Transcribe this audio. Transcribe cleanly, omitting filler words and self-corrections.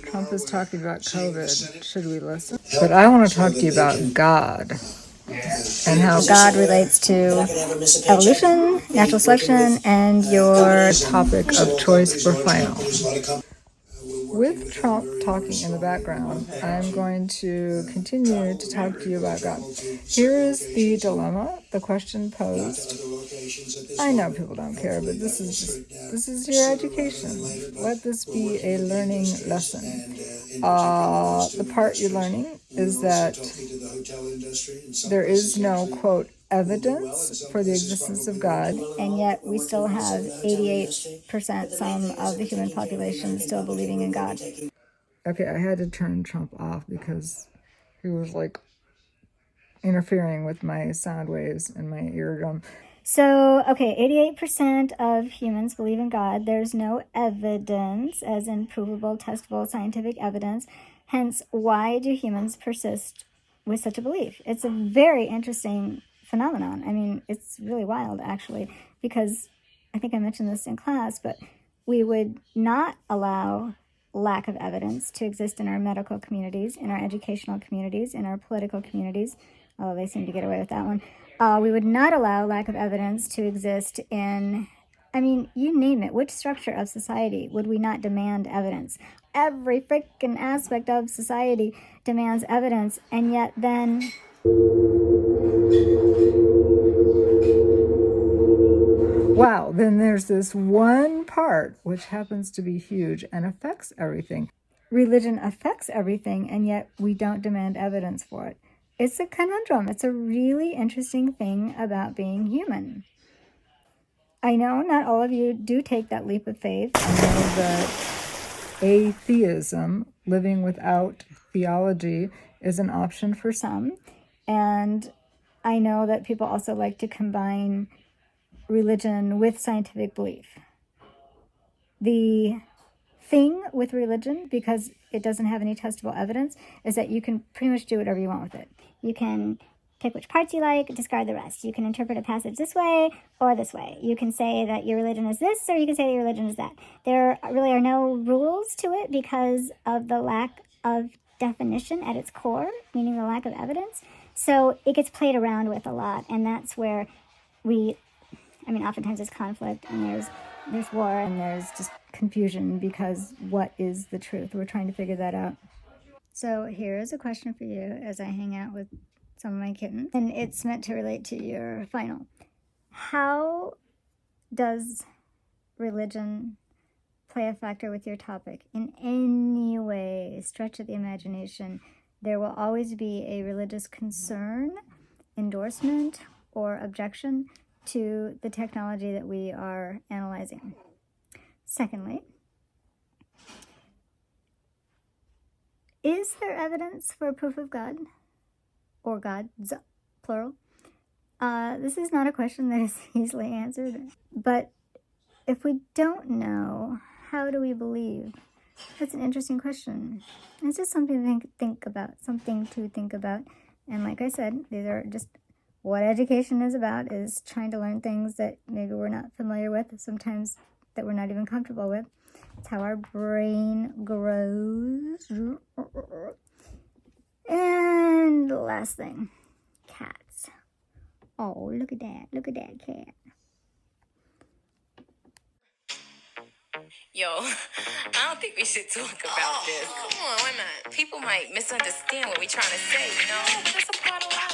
Trump is talking about COVID. Should we listen? But I want to talk to you about God and how God relates to evolution, natural selection, and your topic of choice for final. With Trump talking in the background, I'm going to continue to talk to you about God. Here is the dilemma, the question posed. I know people don't care, but this is your education. Let this be a learning lesson. The part you're learning is that there is no, quote, evidence for the existence of God, and yet we still have 88% some of the human population still believing in God. Okay, I had to turn Trump off because he was like interfering with my sound waves in my eardrum. So, okay, 88% of humans believe in God. There's no evidence, as in provable, testable, scientific evidence. Hence, why do humans persist with such a belief? It's a very interesting phenomenon. I mean, it's really wild, actually, because I think I mentioned this in class, but we would not allow lack of evidence to exist in our medical communities, in our educational communities, in our political communities. Oh, they seem to get away with that one. We would not allow lack of evidence to exist in, I mean, you name it. Which structure of society would we not demand evidence? Every freaking aspect of society demands evidence, and yet then wow, then there's this one part which happens to be huge and affects everything. Religion affects everything, and yet we don't demand evidence for it. It's a conundrum. It's a really interesting thing about being human. I know not all of you do take that leap of faith. I know that atheism, living without theology, is an option for some. And I know that people also like to combine religion with scientific belief. The thing with religion, because it doesn't have any testable evidence, is that you can pretty much do whatever you want with it. You can pick which parts you like, discard the rest. You can interpret a passage this way or this way. You can say that your religion is this, or you can say that your religion is that. There really are no rules to it because of the lack of definition at its core, meaning the lack of evidence. So it gets played around with a lot, and that's where oftentimes there's conflict, and there's war, and there's just confusion, because what is the truth? We're trying to figure that out. So here is a question for you as I hang out with some of my kittens, and it's meant to relate to your final. How does religion play a factor with your topic? In any way, stretch of the imagination, there will always be a religious concern, endorsement, or objection to the technology that we are analyzing. Secondly, is there evidence for proof of God? Or gods, plural? This is not a question that is easily answered, but if we don't know, how do we believe? That's an interesting question. It's just something to think about. And like I said, these are just what education is about, is trying to learn things that maybe we're not familiar with, sometimes that we're not even comfortable with. It's how our brain grows. And the last thing, cats. Oh, look at that cat. Yo, I don't think we should talk about this. Come on, why not? People might misunderstand what we're trying to say, you know? But that's a part of life.